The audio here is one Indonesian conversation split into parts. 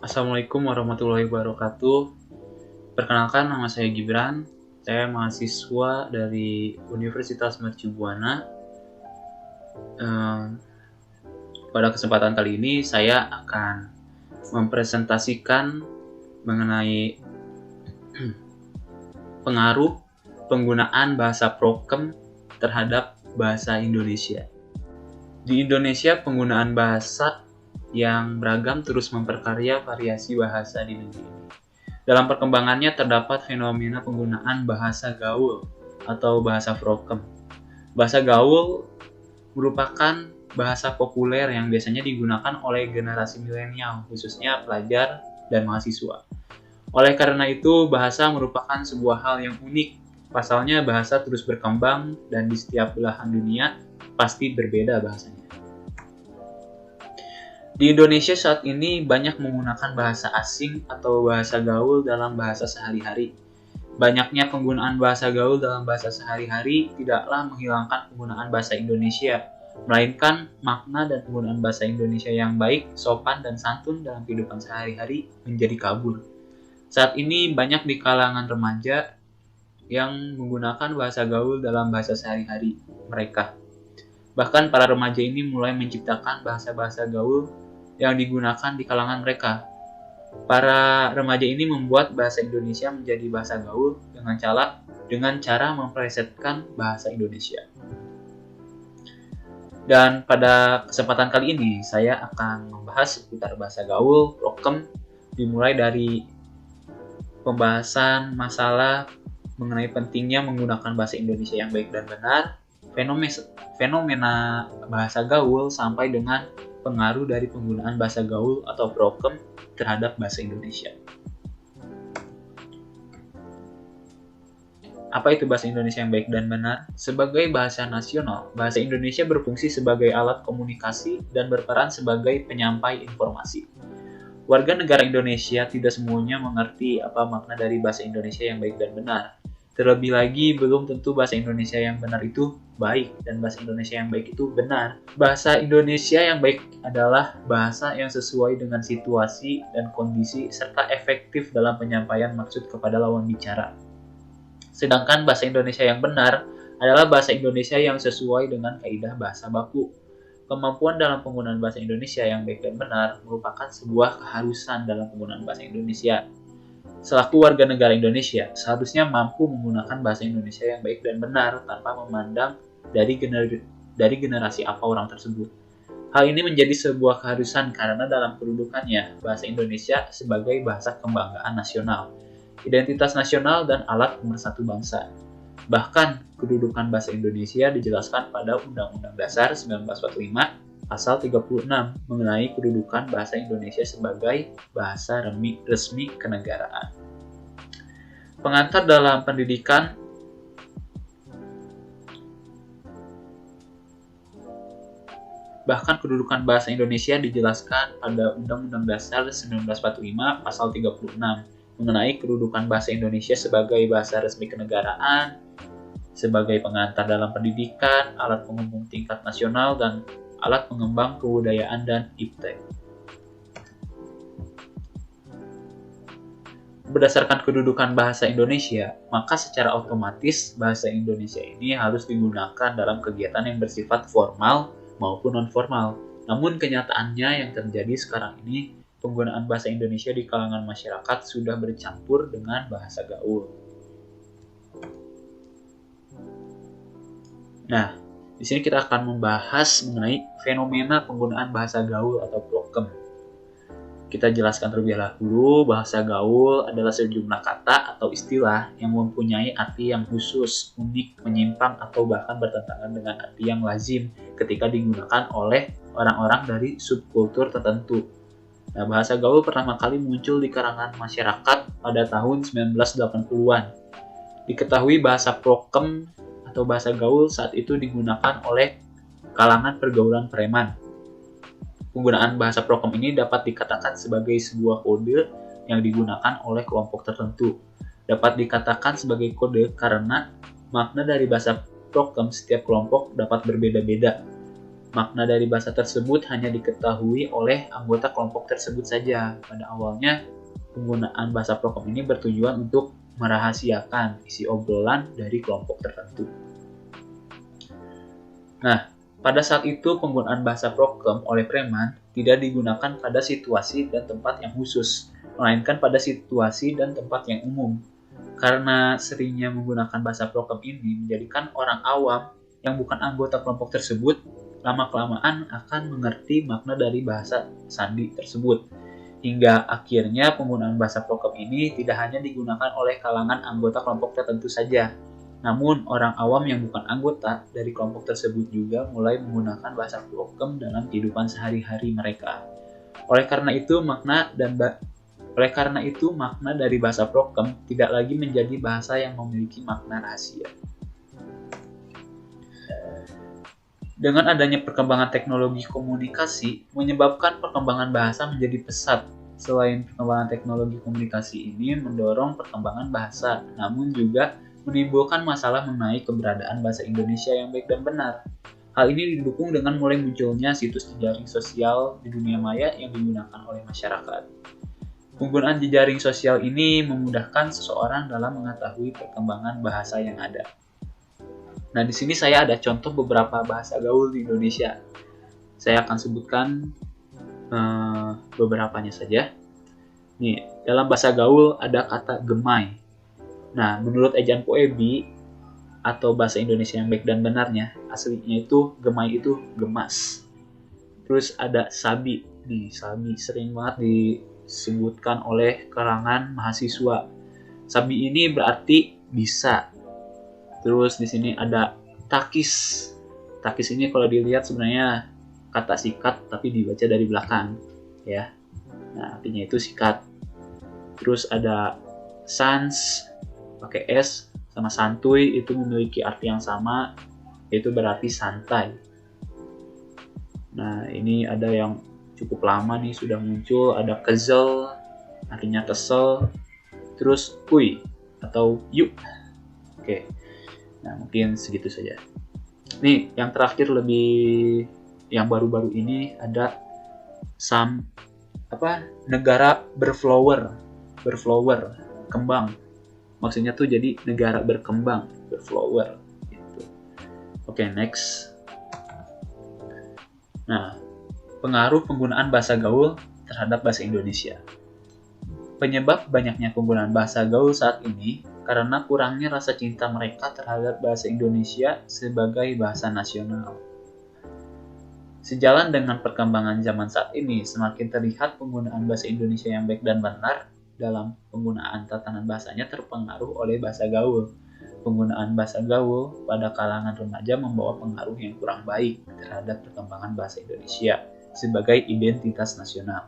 Assalamualaikum warahmatullahi wabarakatuh. Perkenalkan, nama saya Gibran. Saya mahasiswa dari Universitas Mercu Buana. Pada kesempatan kali ini saya akan mempresentasikan mengenai pengaruh penggunaan bahasa prokem terhadap bahasa Indonesia. Di Indonesia, penggunaan bahasa yang beragam terus memperkarya variasi bahasa di negeri ini. Dalam perkembangannya terdapat fenomena penggunaan bahasa gaul atau bahasa prokem. Bahasa gaul merupakan bahasa populer yang biasanya digunakan oleh generasi milenial, khususnya pelajar dan mahasiswa. Oleh karena itu, bahasa merupakan sebuah hal yang unik. Pasalnya, bahasa terus berkembang dan di setiap belahan dunia pasti berbeda bahasanya. Di Indonesia saat ini banyak menggunakan bahasa asing atau bahasa gaul dalam bahasa sehari-hari. Banyaknya penggunaan bahasa gaul dalam bahasa sehari-hari tidaklah menghilangkan penggunaan bahasa Indonesia, melainkan makna dan penggunaan bahasa Indonesia yang baik, sopan, dan santun dalam kehidupan sehari-hari menjadi kabur. Saat ini banyak di kalangan remaja yang menggunakan bahasa gaul dalam bahasa sehari-hari mereka. Bahkan para remaja ini mulai menciptakan bahasa-bahasa gaul yang digunakan di kalangan mereka. Para remaja ini membuat bahasa Indonesia menjadi bahasa gaul dengan cara memplesetkan bahasa Indonesia. Dan pada kesempatan kali ini saya akan membahas seputar bahasa gaul, prokem, dimulai dari pembahasan masalah mengenai pentingnya menggunakan bahasa Indonesia yang baik dan benar, fenomena bahasa gaul, sampai dengan pengaruh dari penggunaan bahasa gaul atau prokem terhadap bahasa Indonesia. Apa itu bahasa Indonesia yang baik dan benar? Sebagai bahasa nasional, bahasa Indonesia berfungsi sebagai alat komunikasi dan berperan sebagai penyampai informasi. Warga negara Indonesia tidak semuanya mengerti apa makna dari bahasa Indonesia yang baik dan benar. Terlebih lagi, belum tentu bahasa Indonesia yang benar itu baik dan bahasa Indonesia yang baik itu benar. Bahasa Indonesia yang baik adalah bahasa yang sesuai dengan situasi dan kondisi serta efektif dalam penyampaian maksud kepada lawan bicara. Sedangkan bahasa Indonesia yang benar adalah bahasa Indonesia yang sesuai dengan kaidah bahasa baku. Kemampuan dalam penggunaan bahasa Indonesia yang baik dan benar merupakan sebuah keharusan dalam penggunaan bahasa Indonesia. Selaku warga negara Indonesia, seharusnya mampu menggunakan bahasa Indonesia yang baik dan benar tanpa memandang dari generasi apa orang tersebut. Hal ini menjadi sebuah keharusan karena dalam kedudukannya, bahasa Indonesia sebagai bahasa kebanggaan nasional, identitas nasional, dan alat pemersatu bangsa. Bahkan, kedudukan bahasa Indonesia dijelaskan pada Undang-Undang Dasar 1945 Pasal 36 mengenai kedudukan bahasa Indonesia sebagai bahasa resmi kenegaraan. Pengantar dalam pendidikan bahkan kedudukan bahasa Indonesia dijelaskan pada Undang-Undang Dasar 1945 Pasal 36 mengenai kedudukan bahasa Indonesia sebagai bahasa resmi kenegaraan, sebagai pengantar dalam pendidikan, alat penghubung tingkat nasional, dan alat pengembang kebudayaan dan iptek. Berdasarkan kedudukan bahasa Indonesia, maka secara otomatis bahasa Indonesia ini harus digunakan dalam kegiatan yang bersifat formal maupun non-formal. Namun kenyataannya yang terjadi sekarang ini, penggunaan bahasa Indonesia di kalangan masyarakat sudah bercampur dengan bahasa gaul. Nah, di sini kita akan membahas mengenai fenomena penggunaan bahasa gaul atau prokem. Kita jelaskan terlebih dahulu, bahasa gaul adalah sejumlah kata atau istilah yang mempunyai arti yang khusus, unik, menyimpang, atau bahkan bertentangan dengan arti yang lazim ketika digunakan oleh orang-orang dari subkultur tertentu. Nah, bahasa gaul pertama kali muncul di kalangan masyarakat pada tahun 1980-an. Diketahui bahasa prokem atau bahasa gaul saat itu digunakan oleh kalangan pergaulan preman. Penggunaan bahasa prokem ini dapat dikatakan sebagai sebuah kode yang digunakan oleh kelompok tertentu. Dapat dikatakan sebagai kode karena makna dari bahasa prokem setiap kelompok dapat berbeda-beda. Makna dari bahasa tersebut hanya diketahui oleh anggota kelompok tersebut saja. Pada awalnya, penggunaan bahasa prokem ini bertujuan untuk merahasiakan isi obrolan dari kelompok tertentu. Nah, pada saat itu penggunaan bahasa prokem oleh preman tidak digunakan pada situasi dan tempat yang khusus, melainkan pada situasi dan tempat yang umum. Karena seringnya menggunakan bahasa prokem ini menjadikan orang awam yang bukan anggota kelompok tersebut lama-kelamaan akan mengerti makna dari bahasa sandi tersebut. Hingga akhirnya penggunaan bahasa prokem ini tidak hanya digunakan oleh kalangan anggota kelompok tertentu saja, namun orang awam yang bukan anggota dari kelompok tersebut juga mulai menggunakan bahasa prokem dalam kehidupan sehari-hari mereka. Oleh karena itu makna dari bahasa prokem tidak lagi menjadi bahasa yang memiliki makna rahasia. Dengan adanya perkembangan teknologi komunikasi menyebabkan perkembangan bahasa menjadi pesat. Selain perkembangan teknologi komunikasi ini mendorong perkembangan bahasa, namun juga menimbulkan masalah mengenai keberadaan bahasa Indonesia yang baik dan benar. Hal ini didukung dengan mulai munculnya situs jejaring sosial di dunia maya yang digunakan oleh masyarakat. Penggunaan jejaring sosial ini memudahkan seseorang dalam mengetahui perkembangan bahasa yang ada. Nah, di sini saya ada contoh beberapa bahasa gaul di Indonesia. Saya akan sebutkan beberapanya saja. Nih, dalam bahasa gaul ada kata gemai. Nah, menurut ejaan Poebi atau bahasa Indonesia yang baik dan benarnya, aslinya itu gemai itu gemas. Terus ada sabi. Nih, sabi sering banget disebutkan oleh kalangan mahasiswa. Sabi ini berarti bisa. Terus di sini ada takis. Takis ini kalau dilihat sebenarnya kata sikat tapi dibaca dari belakang, ya. Nah, artinya itu sikat. Terus ada sans pakai s sama santuy itu memiliki arti yang sama, yaitu berarti santai. Nah, ini ada yang cukup lama nih sudah muncul, ada kezel artinya kesel. Terus kuy atau yuk. Oke. Nah, mungkin segitu saja. Nih, yang terakhir yang baru-baru ini ada negara berflower, kembang. Maksudnya tuh jadi negara berkembang, berflower gitu. Oke, next. Nah, pengaruh penggunaan bahasa gaul terhadap bahasa Indonesia. Penyebab banyaknya penggunaan bahasa gaul saat ini karena kurangnya rasa cinta mereka terhadap bahasa Indonesia sebagai bahasa nasional. Sejalan dengan perkembangan zaman saat ini, semakin terlihat penggunaan bahasa Indonesia yang baik dan benar dalam penggunaan tatanan bahasanya terpengaruh oleh bahasa gaul. Penggunaan bahasa gaul pada kalangan remaja membawa pengaruh yang kurang baik terhadap perkembangan bahasa Indonesia sebagai identitas nasional.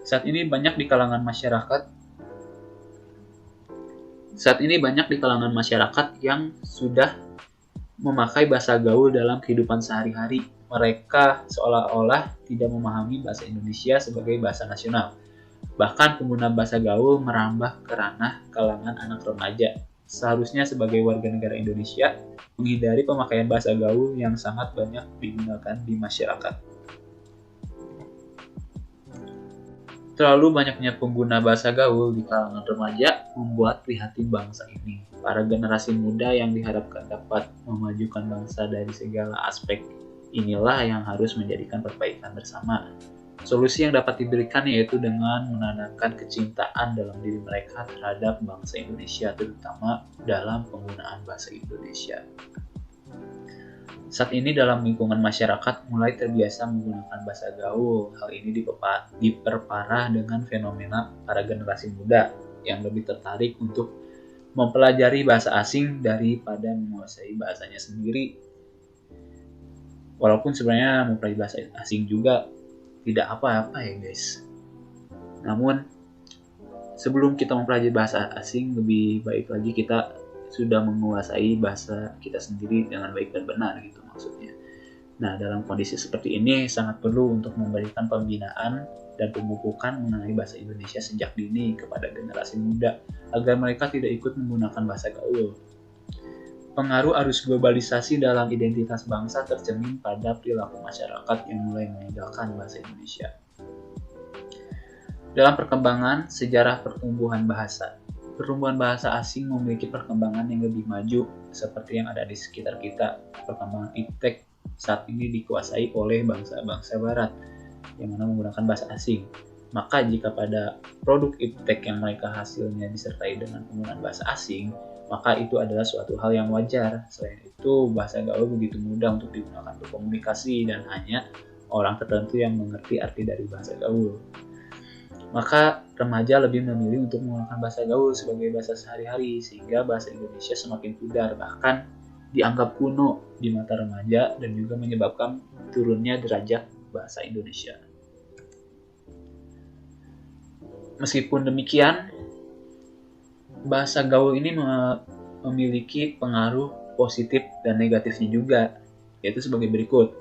Saat ini banyak di kalangan masyarakat yang sudah memakai bahasa gaul dalam kehidupan sehari-hari. Mereka seolah-olah tidak memahami bahasa Indonesia sebagai bahasa nasional. Bahkan pengguna bahasa gaul merambah ke ranah kalangan anak remaja. Seharusnya sebagai warga negara Indonesia, menghindari pemakaian bahasa gaul yang sangat banyak digunakan di masyarakat. Terlalu banyaknya pengguna bahasa gaul di kalangan remaja membuat prihatin bangsa ini. Para generasi muda yang diharapkan dapat memajukan bangsa dari segala aspek inilah yang harus menjadikan perbaikan bersama. Solusi yang dapat diberikan yaitu dengan menanamkan kecintaan dalam diri mereka terhadap bangsa Indonesia, terutama dalam penggunaan bahasa Indonesia. Saat ini dalam lingkungan masyarakat mulai terbiasa menggunakan bahasa gaul. Hal ini diperparah dengan fenomena para generasi muda yang lebih tertarik untuk mempelajari bahasa asing daripada menguasai bahasanya sendiri. Walaupun sebenarnya mempelajari bahasa asing juga tidak apa-apa ya guys. Namun sebelum kita mempelajari bahasa asing, lebih baik lagi kita sudah menguasai bahasa kita sendiri dengan baik dan benar gitu maksudnya. Nah, dalam kondisi seperti ini sangat perlu untuk memberikan pembinaan dan pemupukan mengenai bahasa Indonesia sejak dini kepada generasi muda agar mereka tidak ikut menggunakan bahasa gaul. Pengaruh arus globalisasi dalam identitas bangsa tercermin pada perilaku masyarakat yang mulai meninggalkan bahasa Indonesia. Dalam perkembangan sejarah pertumbuhan bahasa, pertumbuhan bahasa asing memiliki perkembangan yang lebih maju seperti yang ada di sekitar kita. Perkembangan iptek saat ini dikuasai oleh bangsa-bangsa barat yang mana menggunakan bahasa asing. Maka jika pada produk iptek yang mereka hasilnya disertai dengan penggunaan bahasa asing, maka itu adalah suatu hal yang wajar. Selain itu, bahasa gaul begitu mudah untuk digunakan berkomunikasi dan hanya orang tertentu yang mengerti arti dari bahasa gaul. Maka remaja lebih memilih untuk menggunakan bahasa gaul sebagai bahasa sehari-hari, sehingga bahasa Indonesia semakin pudar, bahkan dianggap kuno di mata remaja dan juga menyebabkan turunnya derajat bahasa Indonesia. Meskipun demikian, bahasa gaul ini memiliki pengaruh positif dan negatifnya juga, yaitu sebagai berikut.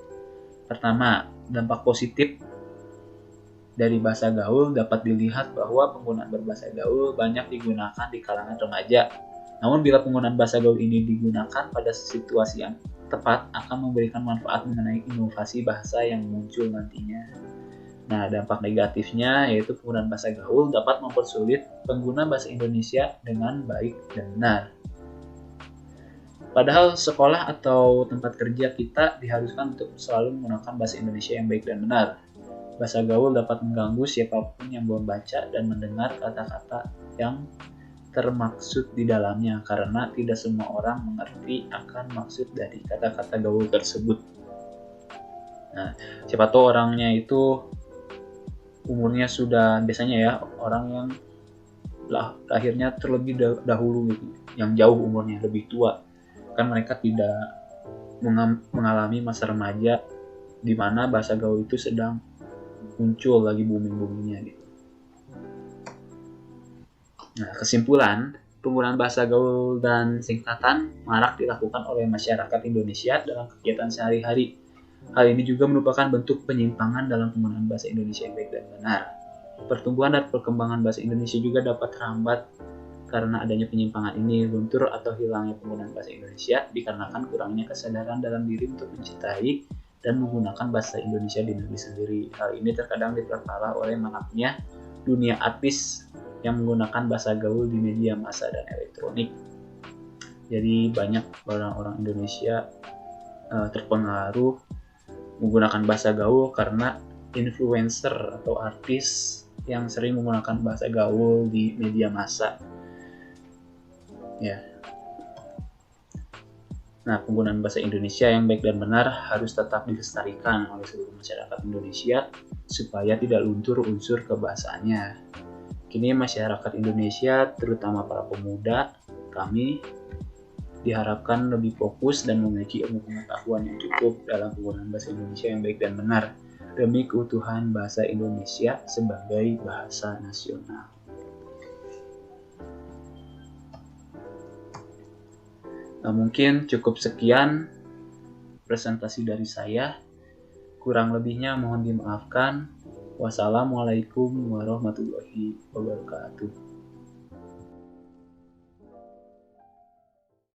Pertama, dampak positif dari bahasa gaul dapat dilihat bahwa penggunaan berbahasa gaul banyak digunakan di kalangan remaja. Namun bila penggunaan bahasa gaul ini digunakan pada situasi yang tepat akan memberikan manfaat mengenai inovasi bahasa yang muncul nantinya. Nah, dampak negatifnya yaitu penggunaan bahasa gaul dapat mempersulit pengguna bahasa Indonesia dengan baik dan benar. Padahal sekolah atau tempat kerja kita diharuskan untuk selalu menggunakan bahasa Indonesia yang baik dan benar. Bahasa gaul dapat mengganggu siapapun yang membaca dan mendengar kata-kata yang termaksud di dalamnya karena tidak semua orang mengerti akan maksud dari kata-kata gaul tersebut. Nah, siapa tahu orangnya itu umurnya sudah biasanya ya orang yang lahirnya terlebih dahulu gitu, yang jauh umurnya lebih tua, kan mereka tidak mengalami masa remaja di mana bahasa gaul itu sedang muncul lagi booming-boomingnya gitu. Nah, kesimpulan, penggunaan bahasa gaul dan singkatan marak dilakukan oleh masyarakat Indonesia dalam kegiatan sehari-hari. Hal ini juga merupakan bentuk penyimpangan dalam penggunaan bahasa Indonesia yang baik dan benar. Pertumbuhan dan perkembangan bahasa Indonesia juga dapat terhambat karena adanya penyimpangan ini. Luntur atau hilangnya penggunaan bahasa Indonesia dikarenakan kurangnya kesadaran dalam diri untuk mencintai dan menggunakan bahasa Indonesia di negeri sendiri. Hal ini terkadang diperparah oleh maraknya dunia artis yang menggunakan bahasa gaul di media massa dan elektronik. Jadi banyak orang-orang Indonesia terpengaruh menggunakan bahasa gaul karena influencer atau artis yang sering menggunakan bahasa gaul di media massa. Ya. Nah, penggunaan bahasa Indonesia yang baik dan benar harus tetap dilestarikan oleh seluruh masyarakat Indonesia supaya tidak luntur unsur kebahasaannya. Kini masyarakat Indonesia, terutama para pemuda, kami diharapkan lebih fokus dan memiliki ilmu pengetahuan yang cukup dalam penggunaan bahasa Indonesia yang baik dan benar demi keutuhan bahasa Indonesia sebagai bahasa nasional. Nah, mungkin cukup sekian presentasi dari saya. Kurang lebihnya mohon dimaafkan. Wassalamualaikum warahmatullahi wabarakatuh.